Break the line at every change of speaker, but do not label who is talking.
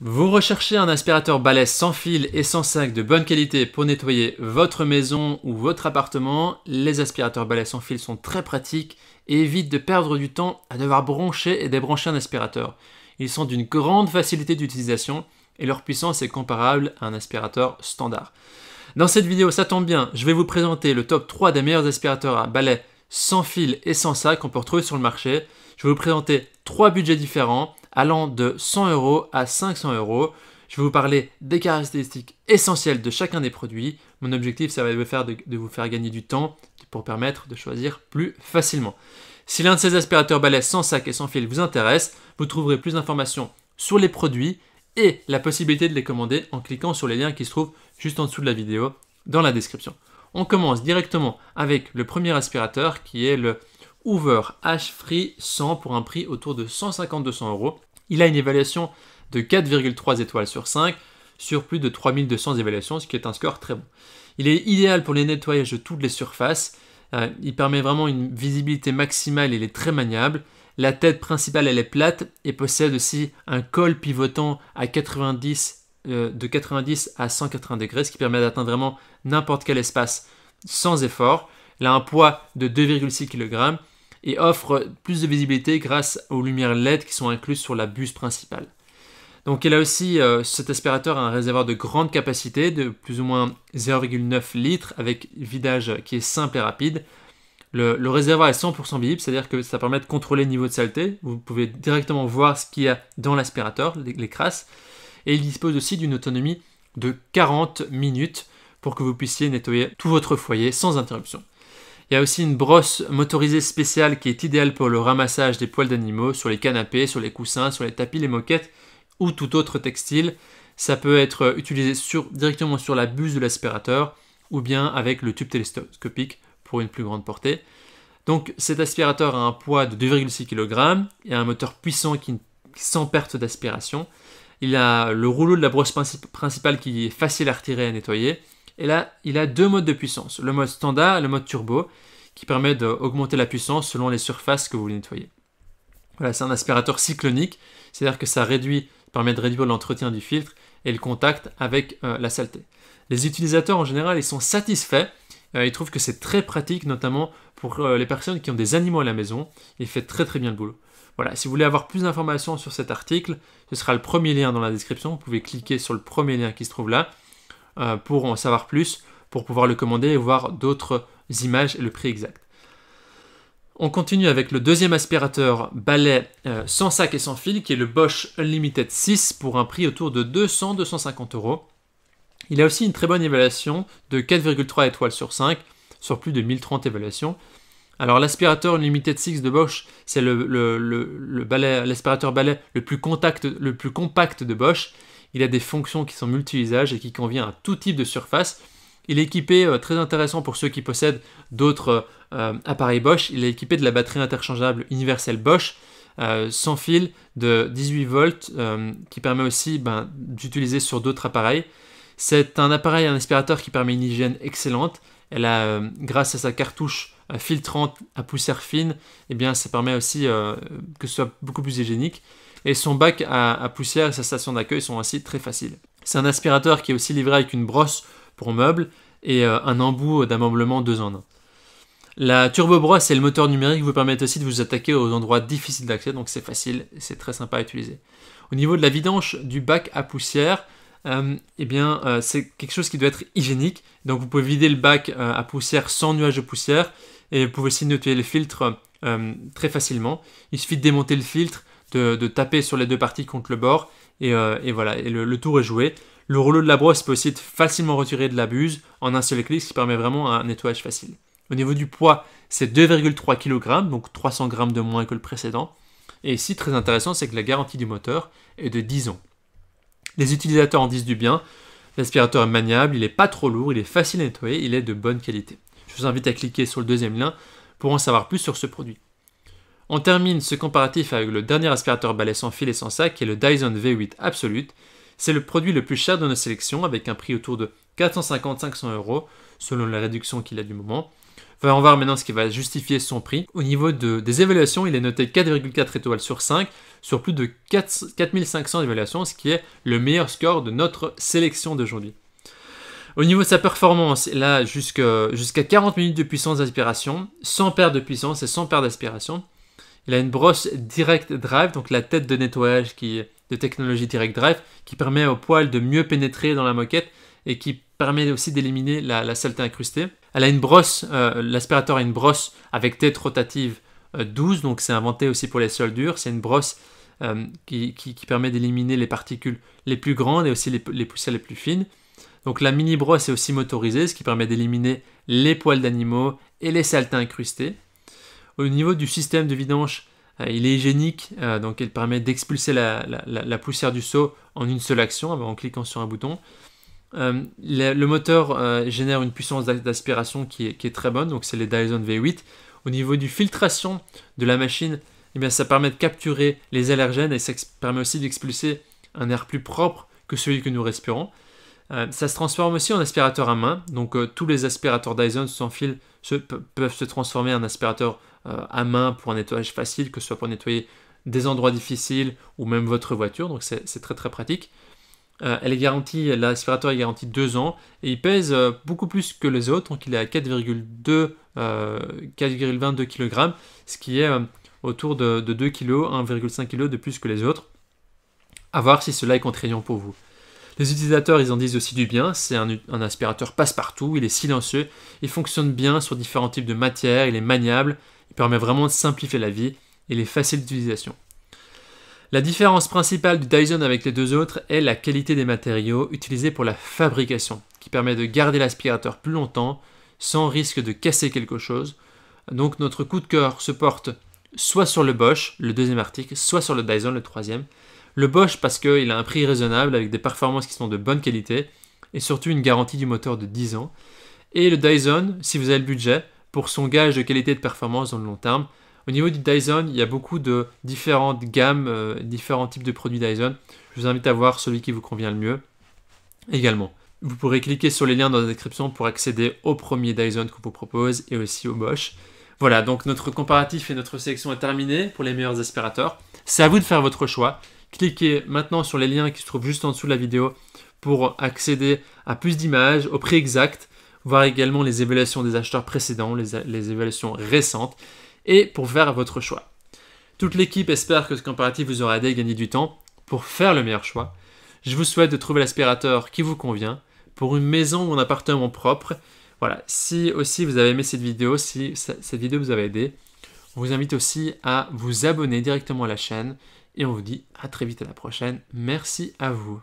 Vous recherchez un aspirateur balai sans fil et sans sac de bonne qualité pour nettoyer votre maison ou votre appartement. Les aspirateurs balai sans fil sont très pratiques et évitent de perdre du temps à devoir brancher et débrancher un aspirateur. Ils sont d'une grande facilité d'utilisation et leur puissance est comparable à un aspirateur standard. Dans cette vidéo, ça tombe bien, je vais vous présenter le top 3 des meilleurs aspirateurs à balai sans fil et sans sac qu'on peut retrouver sur le marché. Je vais vous présenter 3 budgets différents allant de 100 € à 500 €. Je vais vous parler des caractéristiques essentielles de chacun des produits. Mon objectif, ça va être de vous faire gagner du temps pour permettre de choisir plus facilement. Si l'un de ces aspirateurs balai sans sac et sans fil vous intéresse, vous trouverez plus d'informations sur les produits et la possibilité de les commander en cliquant sur les liens qui se trouvent juste en dessous de la vidéo dans la description. On commence directement avec le premier aspirateur qui est le Hoover H-Free 100 pour un prix autour de 150-200 €. Il a une évaluation de 4,3 étoiles sur 5 sur plus de 3200 évaluations, ce qui est un score très bon. Il est idéal pour les nettoyages de toutes les surfaces. Il permet vraiment une visibilité maximale et il est très maniable. La tête principale elle est plate et possède aussi un col pivotant à de 90 à 180 degrés, ce qui permet d'atteindre vraiment n'importe quel espace sans effort. Il a un poids de 2,6 kg et offre plus de visibilité grâce aux lumières LED qui sont incluses sur la buse principale. Donc il a aussi, cet aspirateur a un réservoir de grande capacité de plus ou moins 0,9 litres avec vidage qui est simple et rapide. Le réservoir est 100% visible, c'est-à-dire que ça permet de contrôler le niveau de saleté. Vous pouvez directement voir ce qu'il y a dans l'aspirateur, les crasses. Et il dispose aussi d'une autonomie de 40 minutes pour que vous puissiez nettoyer tout votre foyer sans interruption. Il y a aussi une brosse motorisée spéciale qui est idéale pour le ramassage des poils d'animaux sur les canapés, sur les coussins, sur les tapis, les moquettes ou tout autre textile. Ça peut être utilisé directement sur la buse de l'aspirateur ou bien avec le tube télescopique pour une plus grande portée. Donc cet aspirateur a un poids de 2,6 kg et un moteur puissant sans perte d'aspiration. Il a le rouleau de la brosse principale qui est facile à retirer et à nettoyer. Et là, il a deux modes de puissance, le mode standard et le mode turbo, qui permet d'augmenter la puissance selon les surfaces que vous nettoyez. Voilà, c'est un aspirateur cyclonique, c'est-à-dire que ça permet de réduire l'entretien du filtre et le contact avec la saleté. Les utilisateurs, en général, ils sont satisfaits. Ils trouvent que c'est très pratique, notamment pour les personnes qui ont des animaux à la maison. Il fait très très bien le boulot. Voilà, si vous voulez avoir plus d'informations sur cet article, ce sera le premier lien dans la description. Vous pouvez cliquer sur le premier lien qui se trouve là pour en savoir plus, pour pouvoir le commander et voir d'autres images et le prix exact. On continue avec le deuxième aspirateur balai sans sac et sans fil qui est le Bosch Unlimited 6 pour un prix autour de 200-250 €. Il a aussi une très bonne évaluation de 4,3 étoiles sur 5 sur plus de 1030 évaluations. Alors l'aspirateur Unlimited 6 de Bosch, c'est l'aspirateur balai le plus compact de Bosch. Il a des fonctions qui sont multi-usages et qui conviennent à tout type de surface. Il est équipé, très intéressant pour ceux qui possèdent d'autres appareils Bosch, il est équipé de la batterie interchangeable universelle Bosch sans fil de 18 volts qui permet aussi d'utiliser sur d'autres appareils. C'est un aspirateur qui permet une hygiène excellente. Elle a, grâce à sa cartouche filtrante à poussière fine, ça permet aussi que ce soit beaucoup plus hygiénique. Et son bac à poussière et sa station d'accueil sont ainsi très faciles. C'est un aspirateur qui est aussi livré avec une brosse pour meubles et un embout d'ameublement 2 en 1. La turbo brosse et le moteur numérique vous permettent aussi de vous attaquer aux endroits difficiles d'accès, donc c'est facile et c'est très sympa à utiliser. Au niveau de la vidange du bac à poussière, c'est quelque chose qui doit être hygiénique. Donc vous pouvez vider le bac à poussière sans nuage de poussière et vous pouvez aussi nettoyer le filtre très facilement. Il suffit de démonter le filtre, de taper sur les deux parties contre le bord et voilà, et le tour est joué. Le rouleau de la brosse peut aussi être facilement retiré de la buse en un seul clic, ce qui permet vraiment un nettoyage facile. Au niveau du poids, c'est 2,3 kg, donc 300 g de moins que le précédent. Et ici, très intéressant, c'est que la garantie du moteur est de 10 ans. Les utilisateurs en disent du bien. L'aspirateur est maniable, il n'est pas trop lourd, il est facile à nettoyer, il est de bonne qualité. Je vous invite à cliquer sur le deuxième lien pour en savoir plus sur ce produit. On termine ce comparatif avec le dernier aspirateur balai sans fil et sans sac qui est le Dyson V8 Absolute. C'est le produit le plus cher de nos sélections avec un prix autour de 450-500 € selon la réduction qu'il a du moment. On va voir maintenant ce qui va justifier son prix. Au niveau des évaluations, il est noté 4,4 étoiles sur 5 sur plus de 4500 évaluations, ce qui est le meilleur score de notre sélection d'aujourd'hui. Au niveau de sa performance, il a jusqu'à 40 minutes de puissance d'aspiration, sans perte de puissance et sans perte d'aspiration. Il a une brosse Direct Drive, donc la tête de nettoyage de technologie Direct Drive, qui permet au poil de mieux pénétrer dans la moquette et qui permet aussi d'éliminer la saleté incrustée. Elle a une brosse, l'aspirateur a une brosse avec tête rotative 12, donc c'est inventé aussi pour les sols durs. C'est une brosse qui permet d'éliminer les particules les plus grandes et aussi les poussières les plus fines. Donc la mini brosse est aussi motorisée, ce qui permet d'éliminer les poils d'animaux et les saletés incrustées. Au niveau du système de vidange, il est hygiénique, donc il permet d'expulser la poussière du seau en une seule action, en cliquant sur un bouton. Le moteur génère une puissance d'aspiration qui est très bonne, donc c'est les Dyson V8. Au niveau du filtration de la machine, eh bien, ça permet de capturer les allergènes et ça permet aussi d'expulser un air plus propre que celui que nous respirons. Ça se transforme aussi en aspirateur à main, donc tous les aspirateurs Dyson sans fil peuvent se transformer en aspirateur à main pour un nettoyage facile, que ce soit pour nettoyer des endroits difficiles ou même votre voiture, donc c'est très très pratique. L'aspirateur est garanti 2 ans et il pèse beaucoup plus que les autres, donc il est à 4,22 kg, ce qui est autour de 2 kg, 1,5 kg de plus que les autres. À voir si cela est contraignant pour vous. Les utilisateurs, ils en disent aussi du bien, c'est un aspirateur passe-partout, il est silencieux, il fonctionne bien sur différents types de matières, il est maniable, il permet vraiment de simplifier la vie, il est facile d'utilisation. La différence principale du Dyson avec les deux autres est la qualité des matériaux utilisés pour la fabrication, qui permet de garder l'aspirateur plus longtemps, sans risque de casser quelque chose. Donc notre coup de cœur se porte soit sur le Bosch, le deuxième article, soit sur le Dyson, le troisième. Le Bosch parce qu'il a un prix raisonnable avec des performances qui sont de bonne qualité et surtout une garantie du moteur de 10 ans. Et le Dyson, si vous avez le budget, pour son gage de qualité et de performance dans le long terme. Au niveau du Dyson, il y a beaucoup de différentes gammes, différents types de produits Dyson. Je vous invite à voir celui qui vous convient le mieux également. Vous pourrez cliquer sur les liens dans la description pour accéder au premier Dyson qu'on vous propose et aussi au Bosch. Voilà, donc notre comparatif et notre sélection est terminée pour les meilleurs aspirateurs. C'est à vous de faire votre choix. Cliquez maintenant sur les liens qui se trouvent juste en dessous de la vidéo pour accéder à plus d'images, au prix exact, voir également les évaluations des acheteurs précédents, les évaluations récentes, et pour faire votre choix. Toute l'équipe espère que ce comparatif vous aura aidé à gagner du temps pour faire le meilleur choix. Je vous souhaite de trouver l'aspirateur qui vous convient pour une maison ou un appartement propre. Voilà, si aussi vous avez aimé cette vidéo, si cette vidéo vous a aidé, on vous invite aussi à vous abonner directement à la chaîne et on vous dit à très vite à la prochaine. Merci à vous.